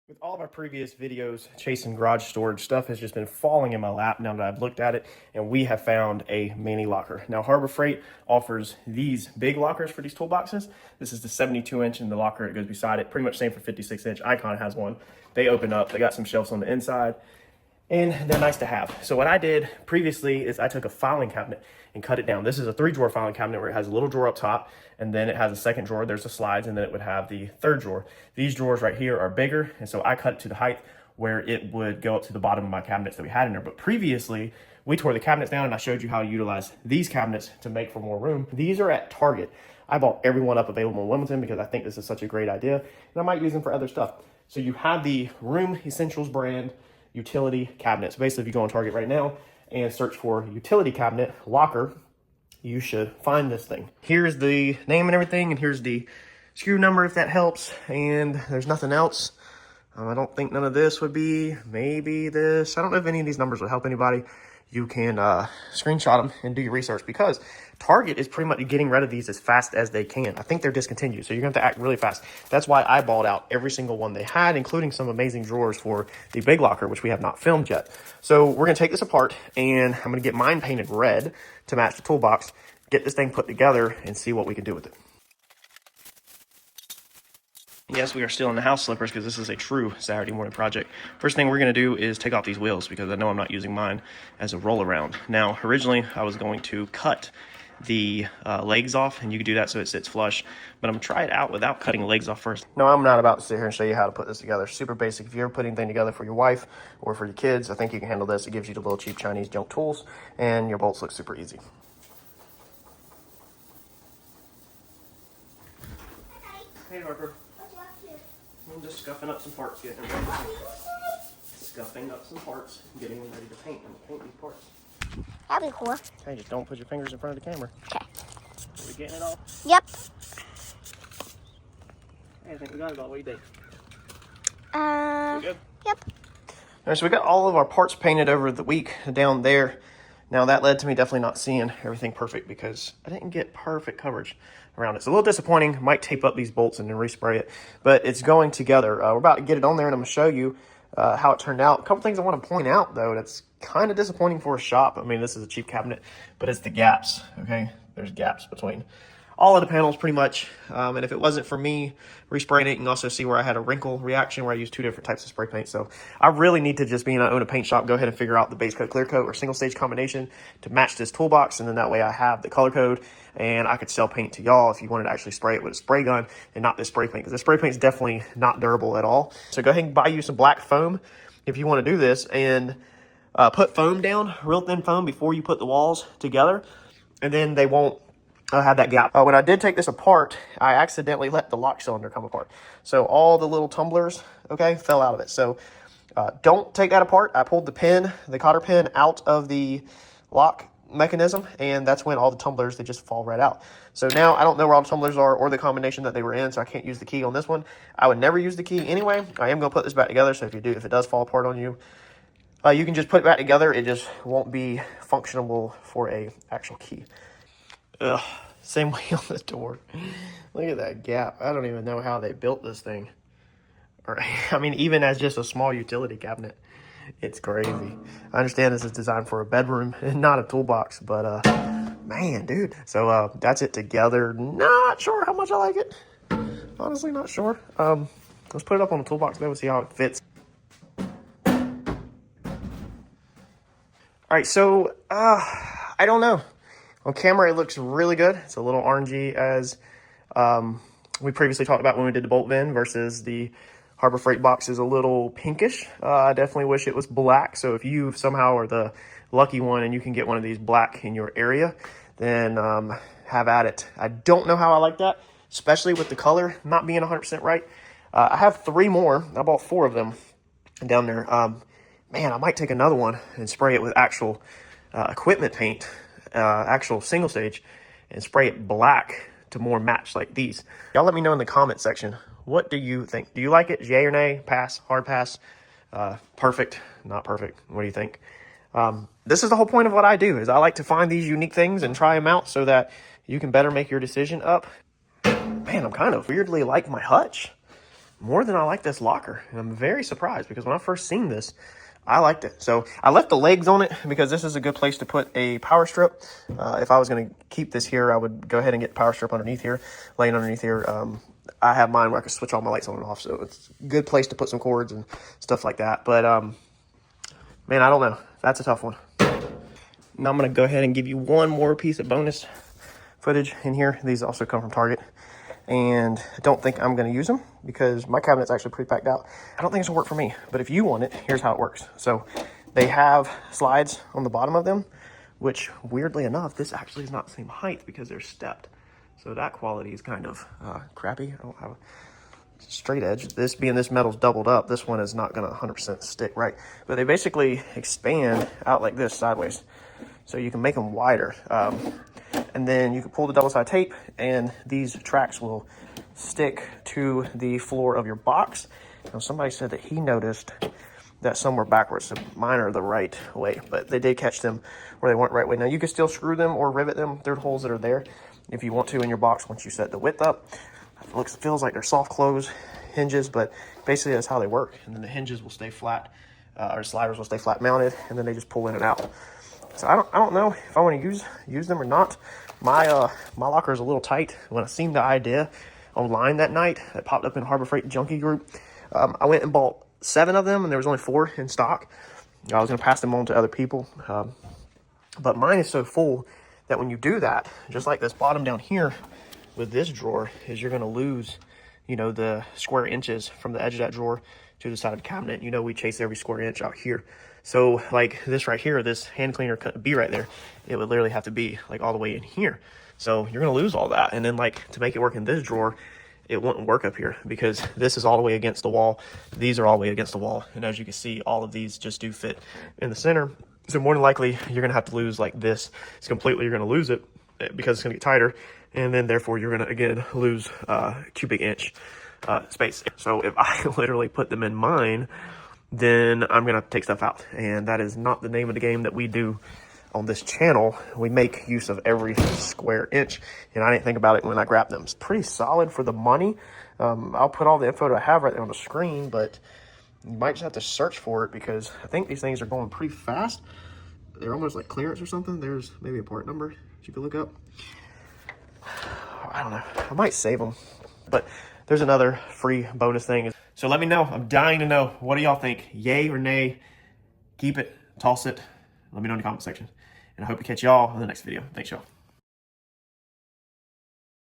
With all of our previous videos chasing garage storage, stuff has just been falling in my lap now that I've looked at it, and we have found a mini locker. Now, Harbor Freight offers these big lockers for these toolboxes. This is the 72-inch in the locker that goes beside it. Pretty much same for 56-inch. Icon has one. They open up. They got some shelves on the inside, and they're nice to have. So what I did previously is I took a filing cabinet and cut it down. This is a 3-drawer filing cabinet where it has a little drawer up top, and then it has a second drawer. There's the slides, and then it would have the third drawer. These drawers right here are bigger, and so I cut it to the height where it would go up to the bottom of my cabinets that we had in there. But previously, we tore the cabinets down, and I showed you how to utilize these cabinets to make for more room. These are at Target. I bought every one up available in Wilmington because I think this is such a great idea, and I might use them for other stuff. So you have the Room Essentials brand utility cabinets. Basically, if you go on Target right now and search for utility cabinet locker, you should find this thing. Here's the name and everything, and here's the SKU number if that helps, and there's nothing else. I don't think none of this would be, maybe this. I don't know if any of these numbers would help anybody. You can screenshot them and do your research, because Target is pretty much getting rid of these as fast as they can. I think they're discontinued, so you're going to have to act really fast. That's why I bought out every single one they had, including some amazing drawers for the big locker, which we have not filmed yet. So we're going to take this apart, and I'm going to get mine painted red to match the toolbox, get this thing put together, and see what we can do with it. Yes, we are still in the house slippers because this is a true Saturday morning project. First thing we're going to do is take off these wheels because I know I'm not using mine as a roll around. Now, originally I was going to cut the legs off, and you can do that so it sits flush, but I'm going to try it out without cutting the legs off first. No, I'm not about to sit here and show you how to put this together. Super basic. If you ever put anything together for your wife or for your kids, I think you can handle this. It gives you the little cheap Chinese junk tools, and your bolts look super easy. Hey, Harper. I'm just scuffing up some parts, getting them ready. Scuffing up some parts, getting them ready to paint. I'm gonna paint these parts. That'd be cool. Okay, just don't put your fingers in front of the camera. Okay. Are we getting it all? Yep. Hey, I think we got it all. What do you think? We good? Yep. All right, so we got all of our parts painted over the week down there. Now that led to me definitely not seeing everything perfect because I didn't get perfect coverage around it. It's a little disappointing. Might tape up these bolts and then respray it, but it's going together. We're about to get it on there, and I'm going to show you how it turned out. A couple things I want to point out, though, that's kind of disappointing for a shop. I mean, this is a cheap cabinet, but it's the gaps, okay? There's gaps between all of the panels pretty much, and if it wasn't for me respraying it, you can also see where I had a wrinkle reaction where I used 2 different types of spray paint. So I really need to, just being I own a paint shop, go ahead and figure out the base coat, clear coat, or single stage combination to match this toolbox, and then that way I have the color code, and I could sell paint to y'all if you wanted to actually spray it with a spray gun and not this spray paint, because the spray paint is definitely not durable at all. So go ahead and buy you some black foam if you want to do this, and put foam down, real thin foam, before you put the walls together, and then they won't have that gap. When I did take this apart, I accidentally let the lock cylinder come apart. So all the little tumblers, okay, fell out of it. So don't take that apart. I pulled the pin, the cotter pin, out of the lock mechanism, and that's when all the tumblers, they just fall right out. So now I don't know where all the tumblers are or the combination that they were in, so I can't use the key on this one. I would never use the key anyway. I am going to put this back together, so if it does fall apart on you, you can just put it back together. It just won't be functional for a actual key. Ugh, same way on the door. Look at that gap. I don't even know how they built this thing. Or, I mean, even as just a small utility cabinet, it's crazy. I understand this is designed for a bedroom and not a toolbox, but man, dude. So that's it together. Not sure how much I like it. Honestly, not sure. Let's put it up on the toolbox though and see how it fits. All right, so I don't know. On camera, it looks really good. It's a little orangey, as we previously talked about when we did the bolt vent, versus the Harbor Freight box is a little pinkish. I definitely wish it was black. So if you somehow are the lucky one and you can get one of these black in your area, then have at it. I don't know how I like that, especially with the color not being 100% right. I have 3 more. I bought 4 of them down there. Man, I might take another one and spray it with actual equipment paint, actual single stage, and spray it black to more match like these. Y'all let me know in the comment section, what do you think? Do you like it? Yay or nay? Pass? Hard pass? Perfect? Not perfect? What do you think? This is the whole point of what I do, is I like to find these unique things and try them out so that you can better make your decision up. Man, I'm kind of weirdly like my hutch. more than I like this locker. And I'm very surprised because when I first seen this, I liked it. So I left the legs on it because this is a good place to put a power strip. If I was going to keep this here, I would go ahead and get the power strip underneath here, laying underneath here. I have mine where I can switch all my lights on and off, so it's a good place to put some cords and stuff like that. But man, I don't know. That's a tough one. Now I'm going to go ahead and give you one more piece of bonus footage in here. These also come from Target. And I don't think I'm going to use them because my cabinet's actually pretty packed out. I don't think it's going to work for me. But if you want it, here's how it works. So they have slides on the bottom of them, which weirdly enough, this actually is not the same height because they're stepped. So that quality is kind of crappy. I don't have a straight edge. This being this metal's doubled up, this one is not going to 100% stick right. But they basically expand out like this sideways. So you can make them wider. And then you can pull the double-sided tape, and these tracks will stick to the floor of your box. Now, somebody said that he noticed that some were backwards, so mine are the right way, but they did catch them where they weren't right way. Now, you can still screw them or rivet them. There are holes that are there if you want to in your box once you set the width up. It feels like they're soft close hinges, but basically that's how they work. And then the hinges will stay flat, or sliders will stay flat mounted, and then they just pull in and out. So I don't know if I want to use them or not. My locker is a little tight. When I seen the idea online that night, it popped up in Harbor Freight Junkie group. I went and bought 7 of them, and there was only 4 in stock. I was going to pass them on to other people, but mine is so full that when you do that, just like this bottom down here with this drawer, is you're going to lose, you know, the square inches from the edge of that drawer to the side of the cabinet. You know, we chase every square inch out here. So like this right here, this hand cleaner couldn't be right there. It would literally have to be like all the way in here. So you're going to lose all that. And then like to make it work in this drawer, it wouldn't work up here because this is all the way against the wall. These are all the way against the wall. And as you can see, all of these just do fit in the center. So more than likely, you're going to have to lose like this. It's completely, you're going to lose it because it's going to get tighter. And then therefore you're going to, again, lose cubic inch space. So if I literally put them in mine, then I'm going to take stuff out. And that is not the name of the game that we do on this channel. We make use of every square inch. And I didn't think about it when I grabbed them. It's pretty solid for the money. I'll put all the info that I have right there on the screen, but you might just have to search for it because I think these things are going pretty fast. They're almost like clearance or something. There's maybe a part number that you could look up. I don't know. I might save them. But there's another free bonus thing. So let me know. I'm dying to know. What do y'all think? Yay or nay? Keep it, toss it. Let me know in the comment section. And I hope to catch y'all in the next video. Thanks, y'all.